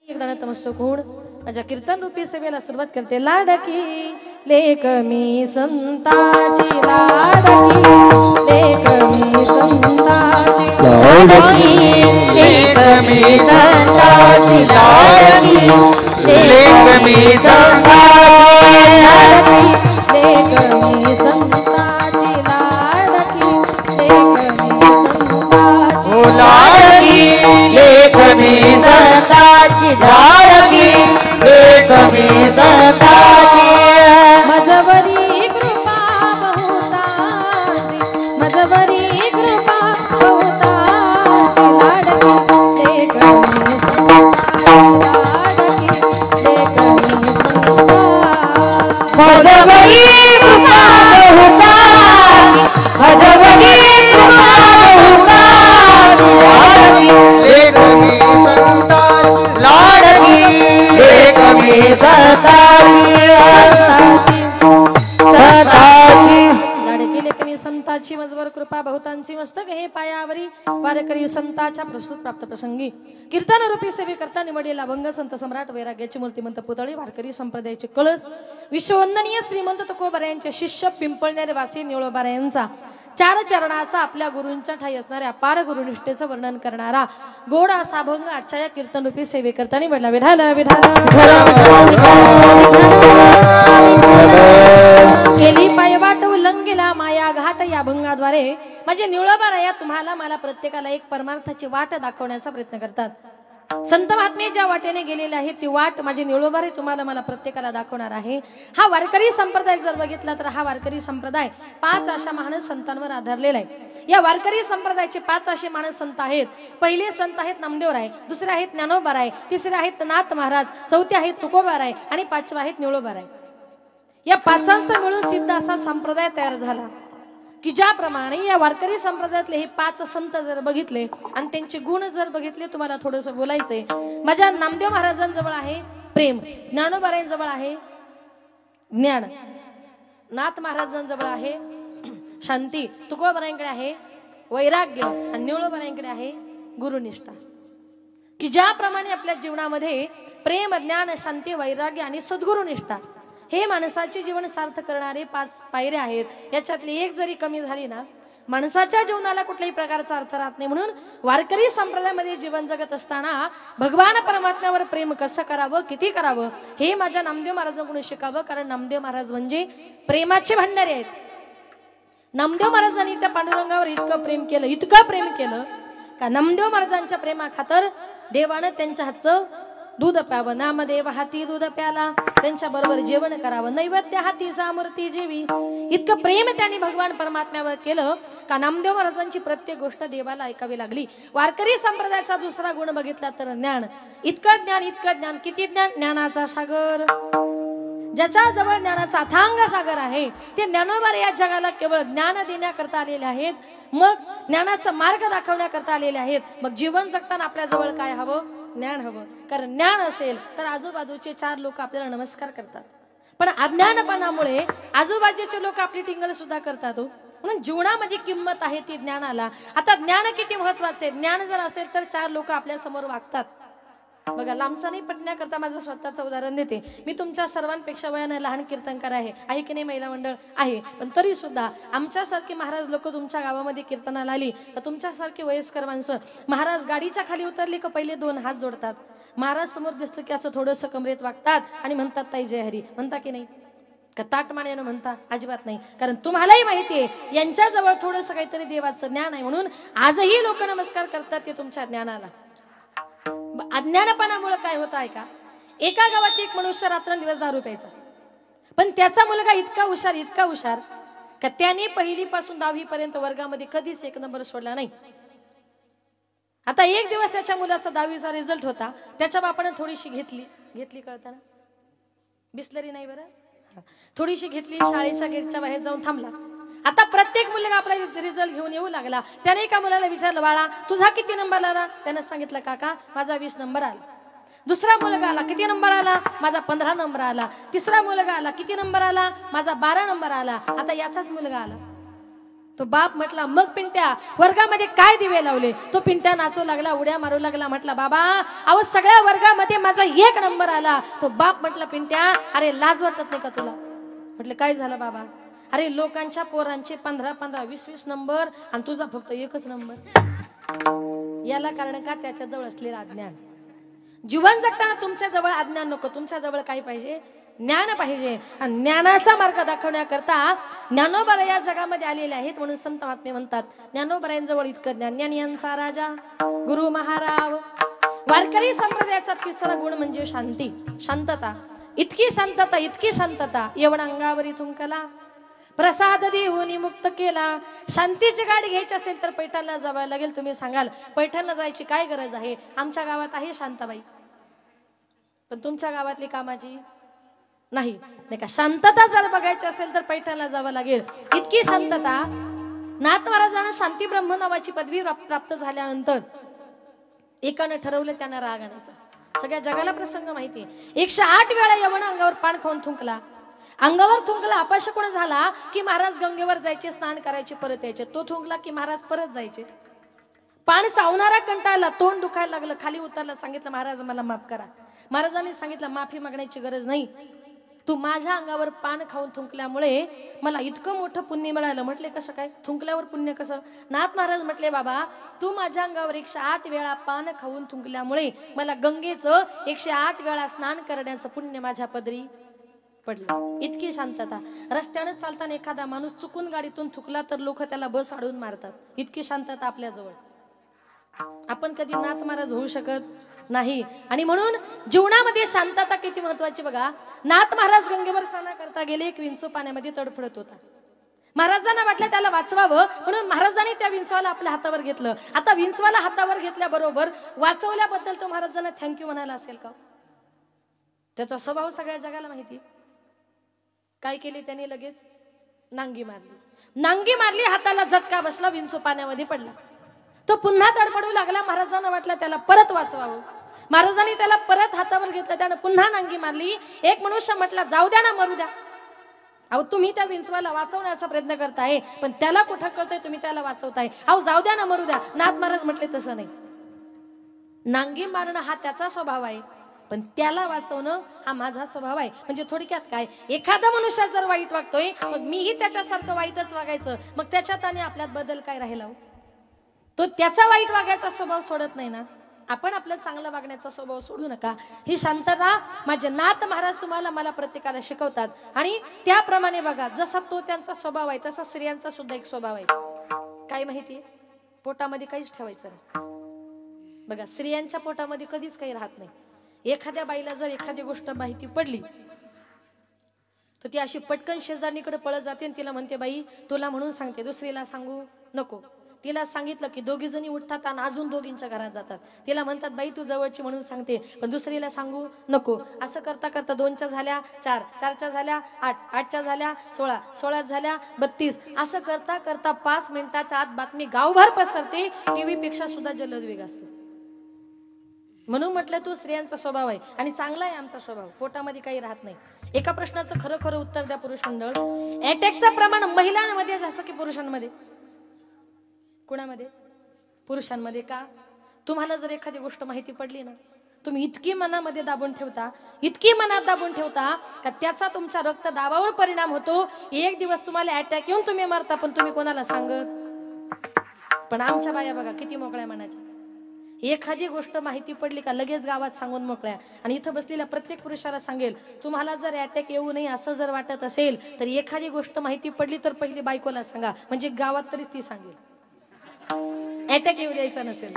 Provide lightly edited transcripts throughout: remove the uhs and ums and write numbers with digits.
एकदा नतमस्तक होऊन माझ्या कीर्तन रूपी सेवेला सुरुवात करते. लाडकी लेक मी संताची, लाडकी लेक मी संताची, लाडकी लेक मी संताची, लाडकी लेक मी संताची, लेक मी संताची, लाडकी लेक मी संताची, ओ लाडकी लेक मी संताची, लाडकी लेक मी संताची. मजवरी कृपा बहुताची, मजवरी कृपा बहुताची, लाडकी लेक मी संताची, लाडकी लेक मी संताची. मजवरी कृपा बहुताची, मजवरी कृपा बहुताची, लेक मी संताची, लाडकी लेक मी संताची, संताची. लाडकी लेक मी संताची, मजवर कृपा बहुतांची, मस्तक हे पायावरी वारकरी संताच्या प्रस्तुत प्राप्त प्रसंगी कीर्तन रूपी सेवे करता निवडलेला अभंग संत सम्राट वैराग्याची मूर्तिमंत पुतळी वारकरी संप्रदायाचे कळस विश्ववंदनीय श्रीमंत तुकोबा यांचे शिष्य पिंपळनेर वासी निळोबा यांचा चार चरणाचा आपल्या गुरूंच्या ठाई असणाऱ्या अपार गुरुनिष्ठेचं वर्णन करणारा गोड असा अभंग आजच्या या कीर्तन रूपी सेवे करता निवडला. विठाल विठाल केली पायवाट उल्लंघिला माया घाट या अभंगाद्वारे माझे निळोबाराया तुम्हाला मला प्रत्येकाला एक परमार्थाची वाट दाखवण्याचा प्रयत्न करतात. संत महात्मे ज्या वाटेने गेलेले आहेत ती वाट माझे निळोबारे तुम्हाला मला प्रत्येकाला दाखवणार आहे. हा वारकरी संप्रदाय जर बघितला तर हा वारकरी संप्रदाय 5 अशा महान संतांवर आधारलेला आहे. या वारकरी संप्रदायाचे 5 असे महान संत आहेत. पहिले संत आहेत नामदेवराय, दुसरे आहेत ज्ञानोबाराय, तिसरे आहेत नाथ महाराज, चौथे आहेत तुकोबाराय आणि 5वे आहेत निळोबाराय. या 5 मिळून सिद्ध असा संप्रदाय तयार झाला की ज्याप्रमाणे या वारकरी संप्रदायातले हे 5 संत जर बघितले आणि त्यांचे गुण जर बघितले तुम्हाला थोडस बोलायचंय. माझ्या नामदेव महाराजांजवळ आहे प्रेम, ज्ञानोबारायांजवळ आहे ज्ञान, नाथ महाराजांजवळ आहे शांती, तुकोबारायांकडे आहे वैराग्य आणि निळोबारायांकडे आहे गुरुनिष्ठा. की ज्याप्रमाणे आपल्या जीवनामध्ये प्रेम, ज्ञान, शांती, वैराग्य आणि सद्गुरुनिष्ठा हे माणसाचे जीवन सार्थ करणारे 5 पायऱ्या आहेत. याच्यातली एक जरी कमी झाली ना माणसाच्या जीवनाला कुठल्याही प्रकारचा अर्थ राहत नाही. म्हणून वारकरी संप्रदायामध्ये जीवन जगत असताना भगवान परमात्म्यावर प्रेम कसं करावं, किती करावं हे माझ्या नामदेव महाराजांकडून शिकावं. कारण नामदेव महाराज म्हणजे प्रेमाचे भंडारे आहेत. नामदेव महाराजांनी त्या पांडुरंगावर इतकं प्रेम केलं, इतकं प्रेम केलं का नामदेव महाराजांच्या प्रेमा खातर देवानं त्यांच्या हातचं दूध प्यावं. नामदेव हाती दूध प्याला, त्यांच्या बरोबर जेवण करावं, नैवेद्य हातीचा मूर्ती जेवी. इतकं प्रेम त्यांनी भगवान परमात्म्यावर केलं का नामदेव महाराजांची प्रत्येक गोष्ट देवाला ऐकावी लागली. वारकरी संप्रदायाचा दुसरा गुण बघितला तर ज्ञान. इतकं ज्ञान, इतकं ज्ञान, किती ज्ञान, ज्ञानाचा सागर. ज्याच्या जवळ ज्ञानाचा अथांग सागर आहे ते ज्ञानोबारे या जगाला केवळ ज्ञान देण्याकरता आलेले आहेत, मग ज्ञानाचा मार्ग दाखवण्याकरता आलेले आहेत. मग जीवन जगताना आपल्या जवळ काय हवं? ज्ञान हवं. कारण ज्ञान असेल तर आजूबाजूचे 4 लोक आपल्याला नमस्कार करतात, पण अज्ञानपणामुळे आजूबाजूचे लोक आपली टिंगल सुद्धा करतात. म्हणून जीवनामध्ये किंमत आहे ती ज्ञानाला. आता ज्ञान किती महत्वाचे. ज्ञान जर असेल तर 4 लोक आपल्या समोर वागतात. बघा, लांबचा नाही पटण्याकरता माझं स्वतःचं उदाहरण देते. मी तुमच्या सर्वांपेक्षा वयाने लहान कीर्तनकार आहे की नाही, महिला मंडळ आहे, पण तरी सुद्धा आमच्यासारखी महाराज लोक तुमच्या गावामध्ये कीर्तनाला आली तर तुमच्यासारखी वयस्कर माणसं महाराज गाडीच्या खाली उतरली का पहिले 2 हात जोडतात. महाराज समोर दिसलं की असं थोडंसं कमरेत वागतात आणि म्हणतात ताई जय हरी. म्हणता की नाही? का ताटमाण्यानं म्हणता? अजिबात नाही. कारण तुम्हालाही माहितीये यांच्याजवळ थोडंसं काहीतरी देवाचं ज्ञान आहे, म्हणून आजही लोक नमस्कार करतात ते तुमच्या ज्ञानाला. अज्ञानपणामुळे काय होत आहे का, एका गावात एक मनुष्य रात्रंदिवस दारू प्यायचा, पण त्याचा मुलगा इतका हुशार का त्याने 1ली पासून 10वी पर्यंत वर्गामध्ये कधीच 1 नंबर सोडला नाही. आता एक दिवस त्याच्या मुलाचा 10वीचा रिझल्ट होता, त्याच्या बापाने थोडीशी घेतली कळताना बिस्लरी नाही बरं, थोडीशी घेतली, शाळेच्या गेटच्या बाहेर जाऊन थांबला. आता प्रत्येक मुलगा आपला रिझल्ट घेऊन येऊ लागला. त्याने एका मुलाला विचारलं, बाळा तुझा किती नंबर आला? त्याने सांगितलं, काका माझा 20 नंबर आला. दुसरा मुलगा आला, किती नंबर आला? माझा 15 नंबर आला. तिसरा मुलगा आला, किती नंबर आला? माझा 12 नंबर आला. आता याचाच मुलगा आला, तो बाप म्हटला, मग पिंट्या वर्गामध्ये काय दिवे लावले? तो पिंट्या नाचू लागला, उड्या मारू लागला. म्हटला, बाबा अहो सगळ्या वर्गामध्ये माझा 1 नंबर आला. तो बाप म्हटला, पिंट्या अरे लाज वाटत नाही का तुला? म्हटलं काय झालं बाबा? अरे लोकांच्या पोरांचे 15-15, 20-20 नंबर आणि तुझा फक्त 1च नंबर. याला कारण का? त्याच्या जवळ असलेलं अज्ञान. जीवन जगताना तुमच्या जवळ अज्ञान नको, तुमच्या जवळ काय पाहिजे? ज्ञान पाहिजे. आणि ज्ञानाचा मार्ग दाखवण्याकरता ज्ञानोबा या जगामध्ये आलेले आहेत. म्हणून संत महात्मे म्हणतात, ज्ञानोबरायांजवळ इतकं ज्ञान. ज्ञानियांचा राजा गुरु महाराव. वारकरी संप्रदायाचा 3रा गुण म्हणजे शांती, शांतता. इतकी शांतता, इतकी शांतता, एवढा अंगावरी थुंकला, प्रसाद देऊन मुक्त केला. शांतीची गाडी घ्यायची असेल तर पैठणला जावं लागेल. तुम्ही सांगाल पैठणला जायची काय गरज आहे? आमच्या गावात आहे शांताबाई, पण तुमच्या गावातली कामाची नाही का? शांतता जर बघायची असेल तर पैठणला जावं लागेल. इतकी शांतता. नाथ महाराजांना शांती ब्रह्म नावाची पदवी प्राप्त झाल्यानंतर एकानं ठरवलं त्यांना राग आणायचा. सगळ्या जगाला प्रसंग माहिती आहे. 108 वेळा यवन अंगावर पान खाऊन थुंकला. अंगावर थुंकला, अपशकुन झाला की महाराज गंगेवर जायचे, स्नान करायचे, परत यायचे. तो थुंकला की महाराज परत जायचे. पान चावणारा कंटाळला, तोंड दुखायला लागलं, खाली उतरला, सांगितलं महाराज मला माफ करा. महाराजांनी सांगितलं माफी मागण्याची गरज नाही, तू माझ्या अंगावर पान खाऊन थुंकल्यामुळे मला इतकं मोठं पुण्य मिळालं. म्हटले कसं काय? थुंकल्यावर पुण्य कसं? नाथ महाराज म्हटले, बाबा तू माझ्या अंगावर 108 वेळा पान खाऊन थुंकल्यामुळे मला गंगेचं 108 वेळा स्नान करण्याचं पुण्य माझ्या पदरी पडलं. इतकी शांतता. रस्त्याने चालताना एखादा माणूस चुकून गाडीतून थुकला तर लोक त्याला बस अडवून मारतात. इतकी शांतता आपल्या जवळ. आपण कधी नाथ महाराज होऊ शकत नाही. आणि म्हणून जीवनामध्ये शांतता किती महत्वाची बघा. नाथ महाराज गंगेवर स्नान करता गेले. एक विंचू पाण्यामध्ये तडफडत होता. महाराजांना वाटलं त्याला वाचवावं, म्हणून महाराजांनी त्या विंचवाला आपल्या हातावर घेतलं. आता विंचवाला हातावर घेतल्याबरोबर वाचवल्याबद्दल तो महाराजांना थँक्यू म्हणायला असेल का? त्याचा स्वभाव सगळ्या जगाला माहिती. काय केले त्याने? लगेच नांगी मारली. नांगी मारली, हाताला झटका बसला, विंचू पाण्यामध्ये पडला. तो पुन्हा तडफडू लागला. महाराजांना वाटलं त्याला परत वाचवावं. महाराजांनी त्याला परत हातावर घेतलं. त्यानं पुन्हा नांगी मारली. एक मनुष्य म्हटला जाऊ द्या ना, मरू द्या. अहो तुम्ही त्या विंचवाला वाचवण्याचा प्रयत्न करताय, पण त्याला कुठं कळतंय तुम्ही त्याला वाचवताय. अहो जाऊ द्या ना, मरू द्या. नाथ महाराज म्हटले तसं नाही. नांगी मारणं हा त्याचा स्वभाव आहे, पण त्याला वाचवणं हा माझा स्वभाव आहे. म्हणजे थोडक्यात काय, एखादा मनुष्य जर वाईट वागतोय मग मीही त्याच्यासारखं वाईटच वागायचं. मग त्याच्यात आणि आपल्यात बदल काय राहिला? तो त्याचा वाईट वागायचा स्वभाव सोडत नाही ना. आपण आपलं चांगलं वागण्याचा स्वभाव सोडू नका. ही शांतता माझे नाथ महाराज तुम्हाला मला प्रत्येकाला शिकवतात. आणि त्याप्रमाणे बघा, जसा तो त्यांचा स्वभाव आहे तसा स्त्रियांचा सुद्धा एक स्वभाव आहे. काय माहितीये? पोटामध्ये काहीच ठेवायचं नाही. बघा, स्त्रियांच्या पोटामध्ये कधीच काही राहत नाही. एखाद्या बाईला जर एखादी गोष्ट माहिती पडली तर ती अशी पटकन शेजारणीकडे पळत जाते आणि तिला म्हणते, बाई तुला म्हणून सांगते, दुसरीला सांगू नको. तिला सांगितलं की दोघी जणी उठतात आणि अजून दोघींच्या घरात जातात. तिला म्हणतात, बाई तू जवळची म्हणून सांगते, पण दुसरीला सांगू नको. असं करता करता 2च्या झाल्या 4, 4च्या झाल्या 8, 8च्या झाल्या 16, 16 झाल्या 32. असं करता करता 5 मिनिटाच्या आत बातमी गावभर पसरते. टीव्ही पेक्षा सुद्धा जलद वेग असतो. म्हणून म्हटलं तू स्त्रियांचा स्वभाव आहे आणि चांगला आहे आमचा स्वभाव. पोटामध्ये काही राहत नाही. एका प्रश्नाचं खरं खरं उत्तर द्या पुरुष मंडळ. अटॅकचं प्रमाण महिलांमध्ये जास्त की पुरुषांमध्ये? कुणामध्ये? पुरुषांमध्ये. का? तुम्हाला जर एखादी गोष्ट माहिती पडली ना, तुम्ही इतकी मनामध्ये दाबून ठेवता, इतकी मनात दाबून ठेवता का त्याचा तुमच्या रक्तदाबावर परिणाम होतो. एक दिवस तुम्हाला अटॅक येऊन तुम्ही मरता, पण तुम्ही कोणाला सांगत? पण आमच्या बाया बघा किती मोकळ्या मनाच्या. एखादी गोष्ट माहिती पडली का लगेच गावात सांगून मोकळ्या. आणि इथं बसलेल्या प्रत्येक पुरुषाला सांगेल, तुम्हाला जर अटॅक येऊ नये असं जर वाटत असेल तर एखादी गोष्ट माहिती पडली तर पहिली बायकोला सांगा, म्हणजे गावात तरी ती सांगेल. अटॅक येऊ द्यायचा नसेल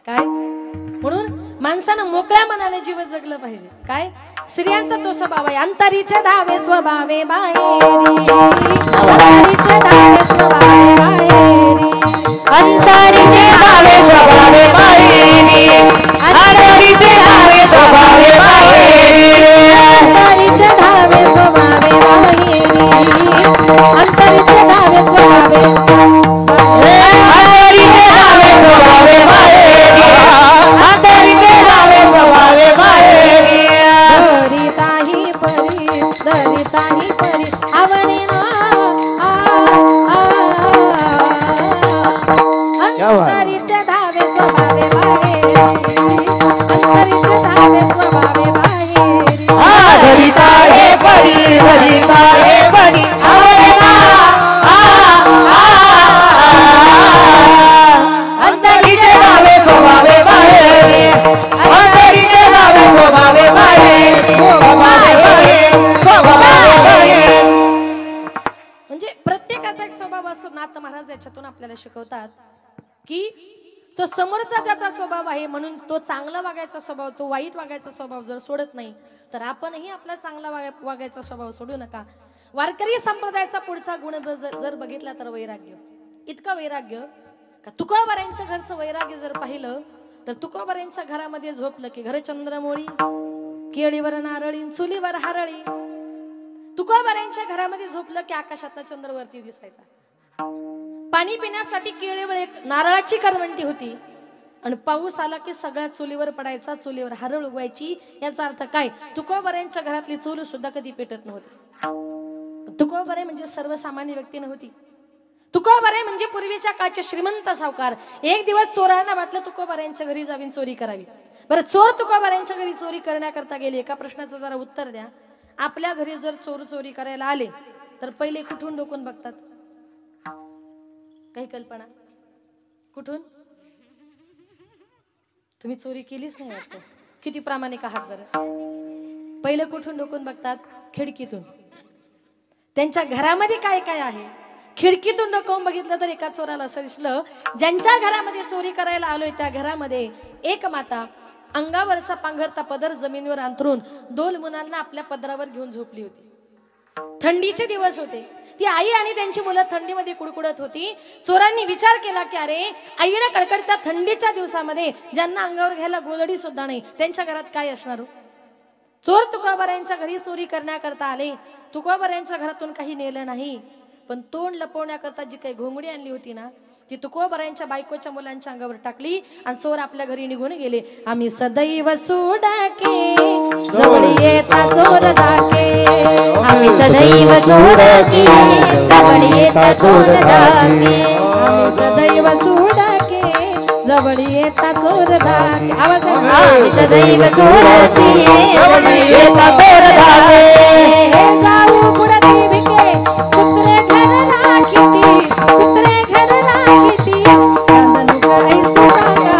काय. म्हणून माणसानं मोकळ्या मनाने जीवन जगलं पाहिजे. काय? स्त्रियांचा तो स्वभाव आहे. अंतरीचे धावे स्वभावे बाहेरी, अंतरीचे धावे स्वभावे बाहेरी, अंतरीचे धावे स्वभावे बाहेरी, अंतरीचे धावे स्वभावे बाहेरी, अंतरीचे धावे स्वभावे बाहेरी, अंतरीचे धावे स्वभावे दरिताही परी आवणे ना याच्यातून आपल्याला शिकवतात की तो समोरचा ज्याचा स्वभाव आहे म्हणून तो चांगला वागायचा स्वभाव, तो वाईट वागायचा स्वभाव जर सोडत नाही तर आपणही आपला चांगला वागायचा स्वभाव सोडू नका. वारकरी संप्रदायाचा पुढचा गुण जर बघितला तर वैराग्य. इतका वैराग्य का तुकोबारायांच्या घरचं वैराग्य जर पाहिलं तर तुकोबारायांच्या घरामध्ये झोपलं की घर चंद्रमोळी, केळीवर नारळी, चुलीवर हारळी. तुकोबारायांच्या घरामध्ये झोपलं की आकाशातला चंद्र वरती दिसायचा. पाणी पिण्यासाठी केळीवर एक नारळाची करवंटी होती आणि पाऊस आला की सगळ्या चुलीवर पडायचा, चुलीवर हरळ उगवायची. याचा अर्थ काय? तुकोबारायांच्या घरातली चूल सुद्धा कधी पेटत नव्हती. तुकोबारे म्हणजे सर्वसामान्य व्यक्ती नव्हती. तुकोबारे म्हणजे पूर्वीच्या काळचे श्रीमंत सावकार. एक दिवस चोरांना वाटलं तुकोबारायांच्या घरी जाऊन चोरी करावी. बरं, चोर तुकोबारायांच्या घरी चोरी करण्याकरता गेले. एका प्रश्नाचं जरा उत्तर द्या. आपल्या घरी जर चोर चोरी करायला आले तर पहिले कुठून डोकून बघतात? काही कल्पना? कुठून? तुम्ही चोरी केलीच नाही वाटतं. किती प्रामाणिक आहात बरं. पहिले कुठून डोकून बघतात? खिडकीतून. त्यांच्या घरामध्ये काय काय आहे खिडकीतून डोकावून बघितलं तर एका चोराला असं दिसलं, ज्यांच्या घरामध्ये चोरी करायला आलोय त्या घरामध्ये एक माता अंगावरचा पांघरता पदर जमिनीवर अंथरून 2 मुलांना आपल्या पदरावर घेऊन झोपली होती. थंडीचे दिवस होते. ती आई आणि त्यांची मुलं थंडीमध्ये कुडकुडत होती. चोरांनी विचार केला की अरे, आईने कडकडत्या थंडीच्या दिवसामध्ये ज्यांना अंगावर घ्यायला गोधडी सुद्धा नाही त्यांच्या घरात काय असणार? चोर तुकोबारायांच्या घरी चोरी करण्याकरता आले. तुकोबारायांच्या घरातून काही नेलं नाही, पण तोंड लपवण्याकरता जी काही घोंगडी आणली होती ना ती तुकोबारायांच्या बायकोच्या मुलांच्या अंगावर टाकली आणि चोर आपल्या घरी निघून गेले. आम्ही सदैव सुडाके जवळ येता चोर दाके, आम्ही सदैव सुडाके जवळ येता चोर दाके, आम्ही सदैव सुडाके जवळ येता चोर दाके. आवाज आम्ही सदैव सुडाके जवळ येता चोर दाके. जाऊ बुडती भिके कुत्रे घर राखीती, कुत्रे घर राखीती. नंदनु कायसी सांगा,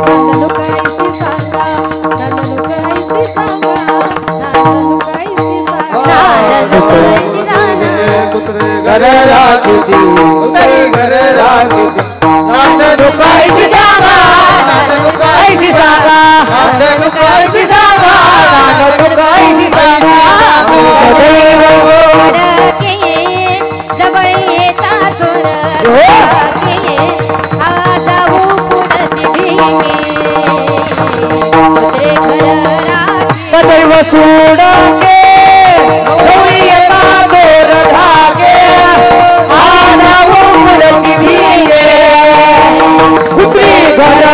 नंदनु कायसी सांगा, नंदनु कायसी सांगा, नंदनु कायसी सांगा. कुत्रे घर राखीती, कुत्री घर राखीती. नांदनु कायसी सांगा, नांदनु कायसी सांगा, नांदनु कायसी सांगा, नांदनु कायसी सांगा. जवळ येता चोर दाके, जाऊ पुढती भिके कुत्रे घर राखीती. सदैव सुडाके जवळ येता चोर धाके, जाऊ पुढती भिके कुत्री घर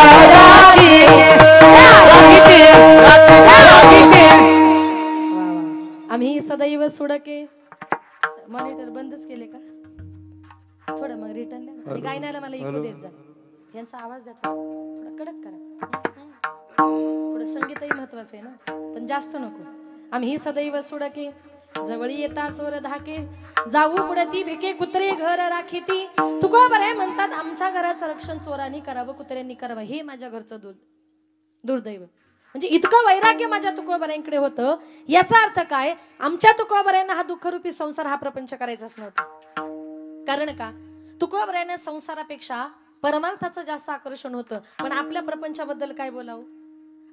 राखीती. आम्ही सदैव सुडके. मॉनिटर बंदच केले का? थोडं मग रिटर्न द्या ना. गायनाला मला इको देत जा. यांचा आवाज द्या थोडा कडक करा. थोडं संगीतही महत्वाचं आहे ना, पण जास्त नको. आम्ही सदैव सुडके जवळ येता चोर धाके, जाऊ पुढती भिके कुत्रे घर राखीती. तुकोबाराय म्हणतात आमच्या घराचं रक्षण चोरांनी करावं, कुत्र्यांनी करावं. हे माझ्या घरचं दुर्दैव. म्हणजे इतकं वैराग्य माझ्या तुकोबारायांकडे होतं. याचा अर्थ काय? आमच्या तुकोबारायांना हा दुःखरूपी संसार हा प्रपंच करायचाच नव्हता. कारण का? तुकोबारायांना संसारापेक्षा परमार्थाचं जास्त आकर्षण होतं. पण आपल्या प्रपंचाबद्दल काय बोलावं?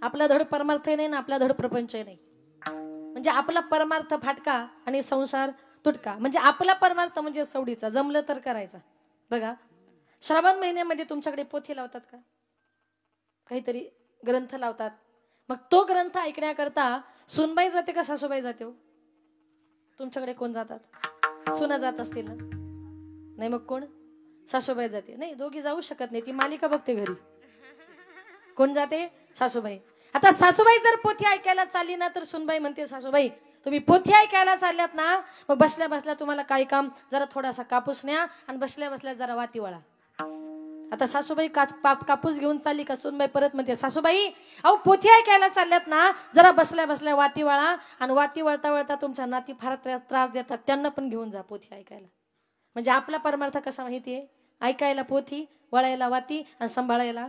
आपला धड परमार्थ नाही ना आपला धड प्रपंच नाही. म्हणजे आपला परमार्थ फाटका आणि संसार तुटका. म्हणजे आपला परमार्थ म्हणजे सवडीचा, जमलं तर करायचा. बघा, श्रावण महिन्यामध्ये तुमच्याकडे पोथी लावतात का? काहीतरी ग्रंथ लावतात. मग तो ग्रंथ ऐकण्याकरता सुनबाई जाते का सासूबाई जाते? हो, तुमच्याकडे कोण जातात? सुना जात असतील ना? नाही मग कोण? सासूबाई जाते. नाही, दोघी जाऊ शकत नाही, ती मालिका बघते घरी. कोण जाते? सासूबाई. आता सासूबाई जर पोथी ऐकायला चालली ना तर सुनबाई म्हणते सासूबाई तुम्ही पोथी ऐकायला चालल्यात ना, मग बसल्या बसल्या तुम्हाला काय काम, जरा थोडासा कापूस न्या आणि बसल्या बसल्या जरा वाती वळा. आता सासूबाई कापूस घेऊन चालली का सुनबाई परत म्हणते सासूबाई अहो पोथी ऐकायला चालल्यात ना, जरा बसल्या बसल्या वाती वळा. आणि वाती वळता वळता तुमच्या नाती फार त्रास देतात, त्यांना पण घेऊन जा पोथी ऐकायला. म्हणजे आपला परमार्थ कसा माहितीये? ऐकायला पोथी, वळायला वाती आणि सांभाळायला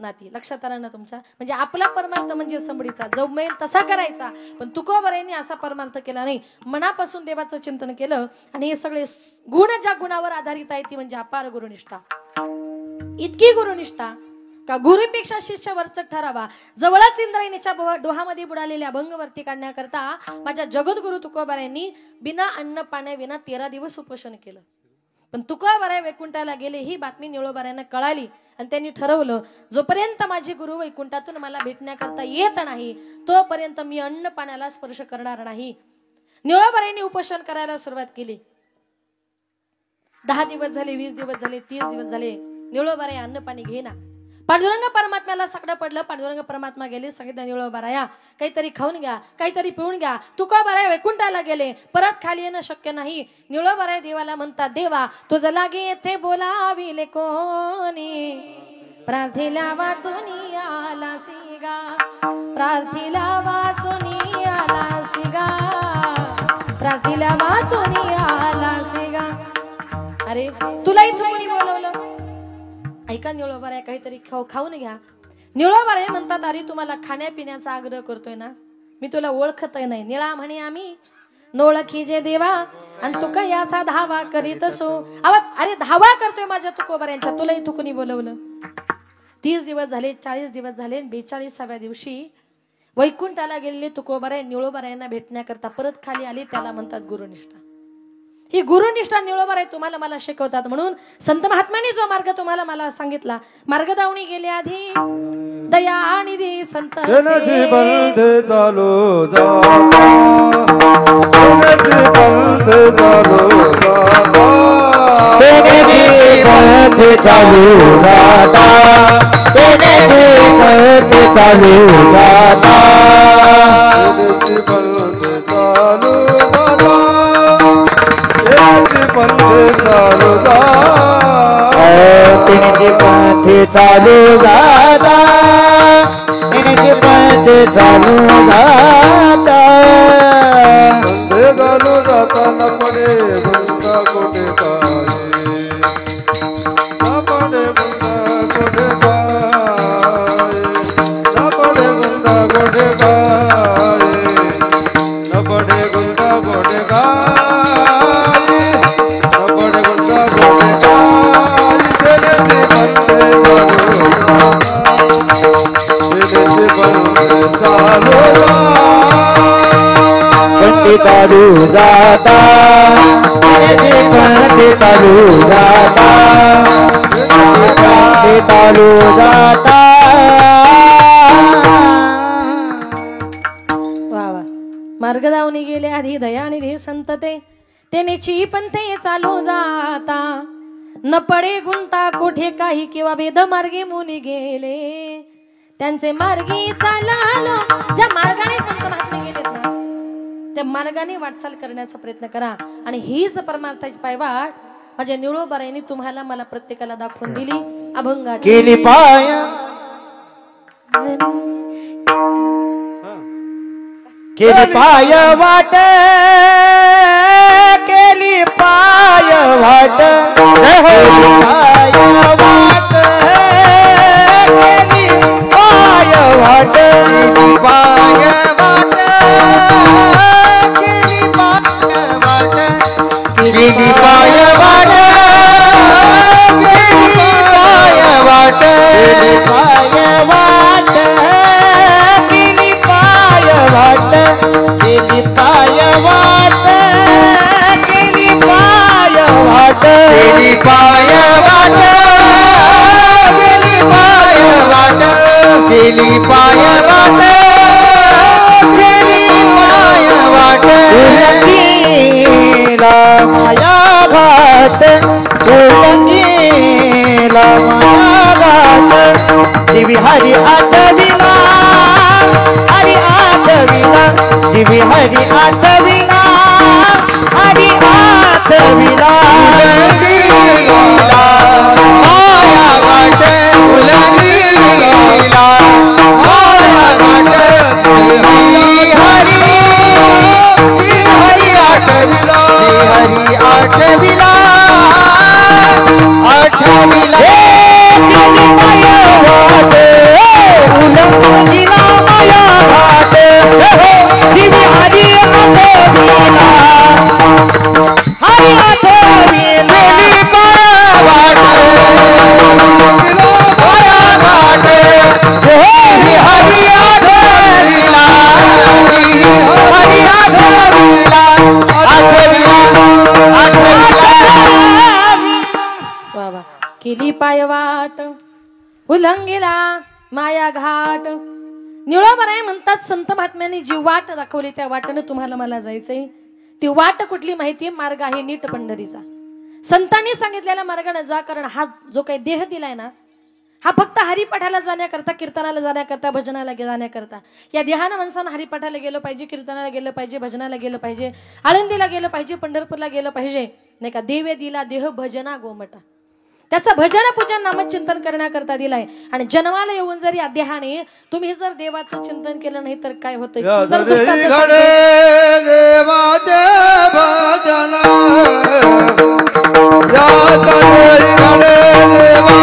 नाती. लक्षात आलं ना तुमच्या? म्हणजे आपला परमार्थ म्हणजे समडीचा जो मेल तसा करायचा, पण तुकोबारायांनी असा परमार्थ केला नाही. मनापासून देवाचं चिंतन केलं आणि हे सगळे गुण ज्या गुणावर आधारित आहे ती म्हणजे अपार गुरुनिष्ठा. इतकी गुरुनिष्ठा का गुरुपेक्षा शिष्य वरचढ ठरावा. जवळच इंद्रायणीच्या डोहामध्ये बुडालेल्या अभंगवरती काढण्याकरता माझ्या जगद्गुरु तुकोबारायांनी बिना अन्न पाण्याविना 13 दिवस उपोषण केलं. पण तुकोबाराय वैकुंठाला गेले ही बातमी निळोबारायांना कळाली आणि त्यांनी ठरवलं जोपर्यंत माझे गुरु वैकुंठातून मला भेटण्याकरता येत नाही तोपर्यंत मी अन्न पाण्याला स्पर्श करणार नाही. निळोबारायांनी उपोषण करायला सुरुवात केली. 10 दिवस झाले, 20 दिवस झाले, 30 दिवस झाले, निळोबाराय अन्न पाणी घेना. पांडुरंग परमात्म्याला सगळं पडलं. पांडुरंग परमात्मा गेले. सांगितलं निळोबाराया काहीतरी खाऊन घ्या, काहीतरी पिऊन घ्या. तुकोबाराय वैकुंठाला गेले, परत खाली येणं शक्य नाही. निळोबाराय देवाला म्हणतात, देवा तुझं लागे येथे बोलाविले कोणी, प्रार्थीला वाचून आला सिगा, प्रार्थीला वाचून आला सिगा, प्रार्थीला वाचून आला सिगा. अरे तुला इथं कोणी बोलवलं? ऐका निळोबाराय काहीतरी खाऊन घ्या. निळोबाराय म्हणतात, अरे तुम्हाला खाण्यापिण्याचा आग्रह करतोय ना, मी तुला ओळखत नाही. निळा म्हणे आम्ही नोळखी जे देवा आणि तुका याचा धावा करीत असो. अरे धावा करतोय माझ्या तुकोबारायांच्या, तुला इथं कोणी बोलवलं? 30 दिवस झाले, 40 दिवस झाले, 42व्या दिवशी वैकुंठाला गेलेले तुकोबाराय निळोबारायांना भेटण्याकरता परत खाली आले. त्याला म्हणतात गुरुनिष्ठा. ही गुरुनिष्ठा निळोबाराय तुम्हाला मला शिकवतात. म्हणून संत महात्म्यांनी जो मार्ग तुम्हाला मला सांगितला, मार्ग दावणी गेले आधी दया निधी संत चालू जाता, चालू जाता, चालू जाता, इनके पंथ चालू जाता, चालू जाता न पडे गुंडा कोटे काय, न पडे गुंडा कोटे काय, न पडे गुंडा कोटे काय, न पडे गुंडा कोटे काय, न पडे गुंडा कोटे चालू जाता, चालू जाता, चालू जाता. वा वा. मार्ग दावणी गेले आधी दयानिधी संत ते नेची पंथे चालू जाता, न पडे गुंता कोठे काही किंवा वेद मार्गे मुनी गेले. त्यांचे मार्गी चालालो, ज्या मार्गाने संत महात्मे गेलेत ना त्या मार्गाने वाटचाल करण्याचा प्रयत्न करा. आणि हीच परमार्थाची पायवाट माझ्या निळोबारायांनी तुम्हाला मला प्रत्येकाला दाखवून दिली. अभंगाची केली पाय, केली पाय वाट, केली पाय वाट, केली पाय वाट, केली पाय वाट, पाय वाट, केली पाय वाट, केली पाय वाट, केली पाय वाट, केली पाय वाट, केली पाय वाट, केली पाय वाट, केली पाय वाट, केली पाय वाट, केली पाय वाट, केली पाय वाट, केली पाय वाट, उलंगीला माया घाट, उलंगीला माया घाट, दिवी हरी आठविला, हरी आठविला, दिवी हरी आठविला, हरी आठविला, उलंगीला माया घाट, उलंगीला माया घाट, हरी हरी श्री हरी आठविला, श्री हरी आठविला, आठविला, केली पाय वाट. उल्लंघिला माया घाट. निळोबाराय म्हणतात संत महात्म्यांनी जी वाट दाखवली त्या वाटेनं तुम्हाला मला जायचंय. ती वाट कुठली माहितीये? मार्ग आहे नीट पंढरीचा. संतांनी सांगितलेल्या मार्गाने जा, कारण हा जो काही देह दिलाय ना हा फक्त हरिपाठाला जाण्याकरता, कीर्तनाला जाण्याकरता, भजनाला जाण्याकरता. या देहानं माणसानं हरिपाठाला गेलं पाहिजे, कीर्तनाला गेलं पाहिजे, भजनाला गेलं पाहिजे, आळंदीला गेलं पाहिजे, पंढरपूरला गेलं पाहिजे, नाही का. देवे दिला देह भजना गोमटा. त्याचं भजन पूजन नामचिंतन करण्याकरता दिलाय. आणि जन्माला येऊन जर या देहाने तुम्ही जर देवाचं चिंतन केलं नाही तर काय होतं? देवाचे भजन देवाचे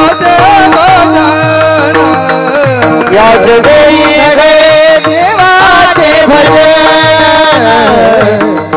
भजन आणि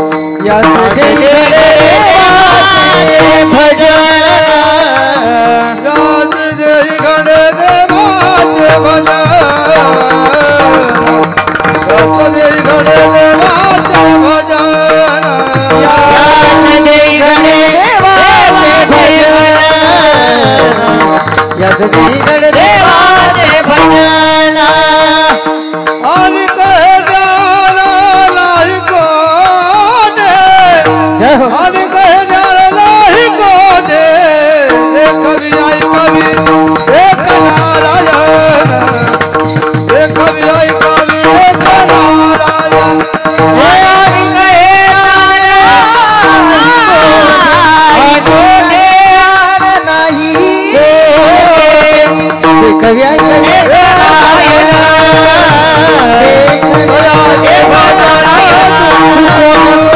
नाही कोणे आणि नाही कोणे. कवी आई कवी एक नारायण, एक कवी आई कवी एक नारायण. कवी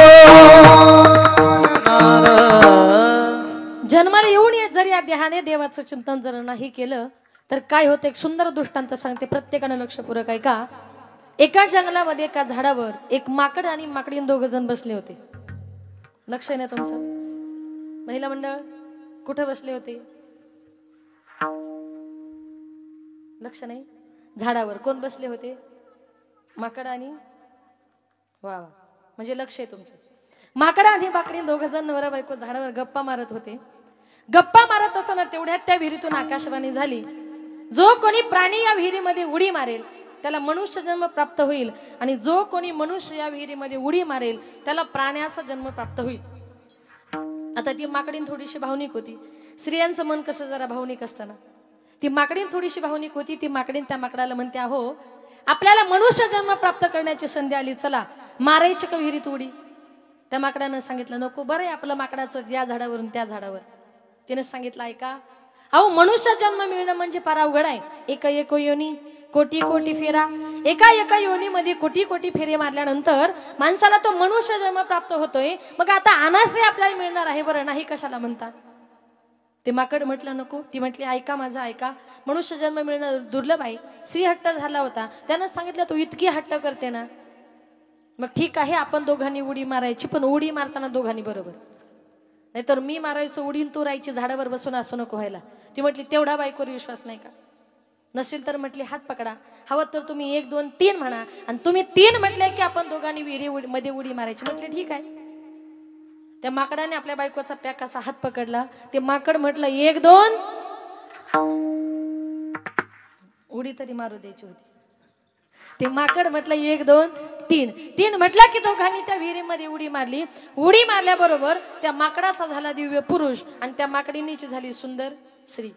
जन्माला येऊन जर या देहाने देवाचं चिंतन जर नाही केलं तर काय होतं? एक सुंदर दृष्टांत सांगते, प्रत्येकानं लक्षपूर्वक ऐका. एका जंगलामध्ये एका झाडावर एक माकड आणि माकडीन दोघ जण बसले होते. लक्ष आहे ना तुमचं? महिला मंडळ कुठे बसले होते? लक्ष नाही? झाडावर कोण बसले होते? माकड आणि वा वा, म्हणजे लक्ष आहे तुमचं. माकड आणि माकडी दोघ जण नवरा बायको झाडावर गप्पा मारत होते. गप्पा मारत असताना तेवढ्यात त्या विहिरीतून आकाशवाणी झाली, जो कोणी प्राणी या विहिरीमध्ये उडी मारेल त्याला मनुष्य जन्म प्राप्त होईल, आणि जो कोणी मनुष्य या विहिरीमध्ये उडी मारेल त्याला प्राण्याचा जन्म प्राप्त होईल. आता ती माकडीन थोडीशी भावनिक होती. स्त्रियांचं मन कसं जरा भावनिक असताना ती माकडीन थोडीशी भावनिक होती. ती माकडीन त्या माकडाला म्हणते, अहो आपल्याला मनुष्य जन्म प्राप्त करण्याची संधी आली, चला मारायची का विहिरीत उडी? त्या माकडानं सांगितलं नको, बरं आहे आपलं माकडाचं या झाडावरून त्या झाडावर. तिने सांगितलं ऐका, अहो मनुष्य जन्म मिळणं म्हणजे फार अवघड आहे. एक एक योनी कोटी कोटी फेरा, एका एका योनीमध्ये कोटी कोटी फेरे मारल्यानंतर माणसाला तो मनुष्य जन्म प्राप्त होतोय. मग आता अनासे आपल्याला मिळणार आहे, बरं नाही कशाला म्हणता? ते माकड म्हटलं नको. ती म्हटली ऐका माझा ऐका, मनुष्य जन्म मिळणं दुर्लभ आहे. श्रीहट्ट झाला होता, त्यानं सांगितलं तू इतकी हट्ट करते ना, मग ठीक आहे आपण दोघांनी उडी मारायची, पण उडी मारताना दोघांनी बरोबर, नाहीतर मी मारायचं उडीन तू राहायची झाडावर बसून असं नको व्हायला. ती म्हटली तेवढा बायकोवर विश्वास नाही का? नसेल तर म्हटली हात पकडा, हवं तर तुम्ही 1 2 3 म्हणा, आणि तुम्ही 3 म्हटले की आपण दोघांनी विहिरी मध्ये उडी मारायची. म्हटले ठीक आहे. त्या माकडाने आपल्या बायकोचा पॅक असा हात पकडला. ते माकड म्हटलं 1 2, उडी तरी मारू द्यायची होती. ते माकड म्हटलं 1 2 3, 3 म्हटलं की दोघांनी त्या विहिरीमध्ये उडी मारली. उडी मारल्याबरोबर त्या माकडाचा झाला दिव्य पुरुष आणि त्या माकडीनीची झाली सुंदर स्त्री.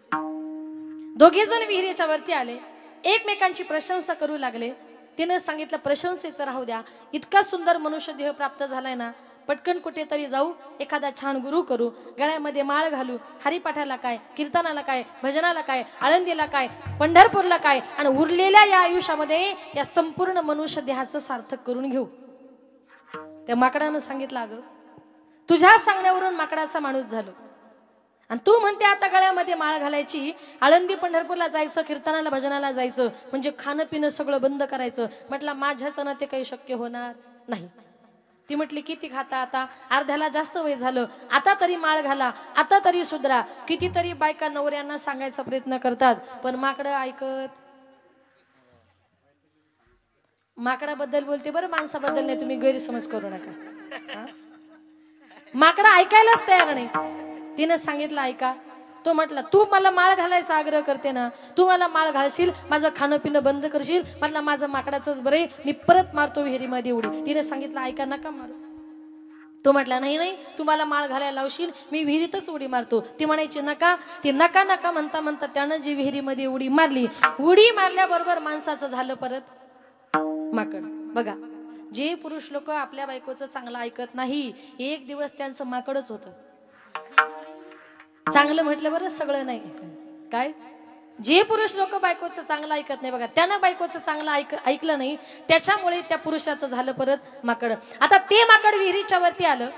दोघे जण विहिरीच्या वरती आले, एकमेकांची प्रशंसा करू लागले. तिने सांगितलं प्रशंसेचं राहू द्या, इतका सुंदर मनुष्य देह प्राप्त झालाय ना, पटकन कुठेतरी जाऊ, एखादा छान गुरु करू, गळ्यामध्ये माळ घालू, हरिपाठाला काय, कीर्तनाला काय, भजनाला काय, आळंदीला काय, पंढरपूरला काय, आणि उरलेल्या या आयुष्यामध्ये या संपूर्ण मनुष्य देहाचं सार्थक करून घेऊ. त्या माकडानं सांगितलं अगं तुझ्या सांगण्यावरून माकडाचा माणूस झालो, आणि तू म्हणते आता गळ्यामध्ये माळ घालायची, आळंदी पंढरपूरला जायचं, कीर्तनाला भजनाला जायचं, म्हणजे खाणं पिणं सगळं बंद करायचं. म्हटलं माझ्याचं ते काही शक्य होणार नाही. ती म्हटली किती खाता, आता अर्ध्याला जास्त वय झालं, आता तरी माळ घाला, आता तरी सुधरा. कितीतरी बायका नवऱ्यांना सांगायचा प्रयत्न करतात, पण माकडं ऐकत. माकडाबद्दल बोलते बरं, माणसाबद्दल नाही, तुम्ही गैरसमज करू नका. माकडा ऐकायलाच तयार नाही. तिनं सांगितलं ऐका, तो म्हटला तू मला माळ घालायचा आग्रह करते ना, तू मला माळ घालशील, माझं खाणं पिणं बंद करशील, म्हटलं माझं माकडाचंच बरं, मी परत मारतो विहिरीमध्ये उडी. तिने सांगितलं ऐका नका मारू. तो म्हटला नाही नाही, तू मला माळ घालायला लावशील, मी विहिरीतच उडी मारतो. ती म्हणायची नका. ती नका नका म्हणता म्हणता त्यानं जी विहिरीमध्ये उडी मारली, उडी मारल्याबरोबर माणसाचं झालं परत माकड. बघा, जे पुरुष लोक आपल्या बायकोचं चांगलं ऐकत नाही, एक दिवस त्यांचं माकडच होतं. चांगलं म्हटलं बरं, सगळं नाही. काय जे पुरुष लोक बायकोचं चांगलं ऐकत नाही बघा, त्यानं बायकोचं चांगलं ऐकलं नाही, त्याच्यामुळे त्या पुरुषाचं झालं परत माकड. आता ते माकड विहिरीच्या वरती आलं.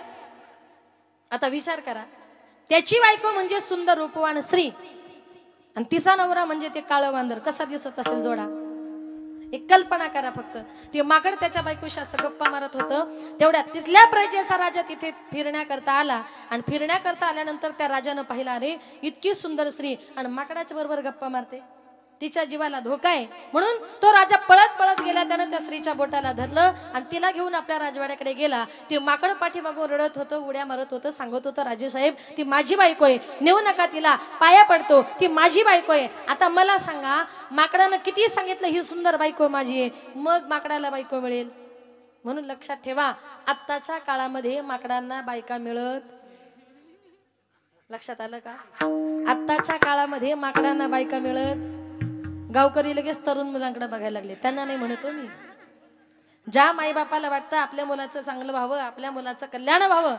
आता विचार करा, त्याची बायको म्हणजे सुंदर रूपवान स्त्री आणि तिचा नवरा म्हणजे ते काळं वांदर. कसा दिसत असेल जोडा, एक कल्पना करा फक्त. ते माकड त्याच्या बायकोशी असं गप्पा मारत होतं. तेवढ्या तिथल्या प्रजेचा राजा तिथे फिरण्याकरता आला आणि फिरण्याकरता आल्यानंतर त्या राजानं पाहिला, अरे इतकी सुंदर स्त्री आणि माकडाच्या बरोबर गप्पा मारते, तिच्या जीवाला धोका आहे. म्हणून तो राजा पळत पळत गेला. त्यानं त्या स्त्रीच्या बोटाला धरलं आणि तिला घेऊन आपल्या राजवाड्याकडे गेला. ते माकड पाठीमागून रडत होतं, उड्या मारत होतं, सांगत होतं, राजेसाहेब ती माझी बायको आहे, नेऊ नका तिला, पाया पडतो, ती माझी बायको आहे. आता मला सांगा, माकडानं किती सांगितलं ही सुंदर बायको माझी आहे, मग माकडाला बायको मिळेल? म्हणून लक्षात ठेवा, आत्ताच्या काळामध्ये माकडांना बायका मिळत, लक्षात आलं का? आत्ताच्या काळामध्ये माकडांना बायका मिळत. गावकरी लगेच तरुण मुलांकडे बघायला लागले. त्यांना नाही म्हणतो मी, ज्या माईबापाला वाटतं आपल्या मुलाचं चांगलं व्हावं, आपल्या मुलाचं कल्याण व्हावं,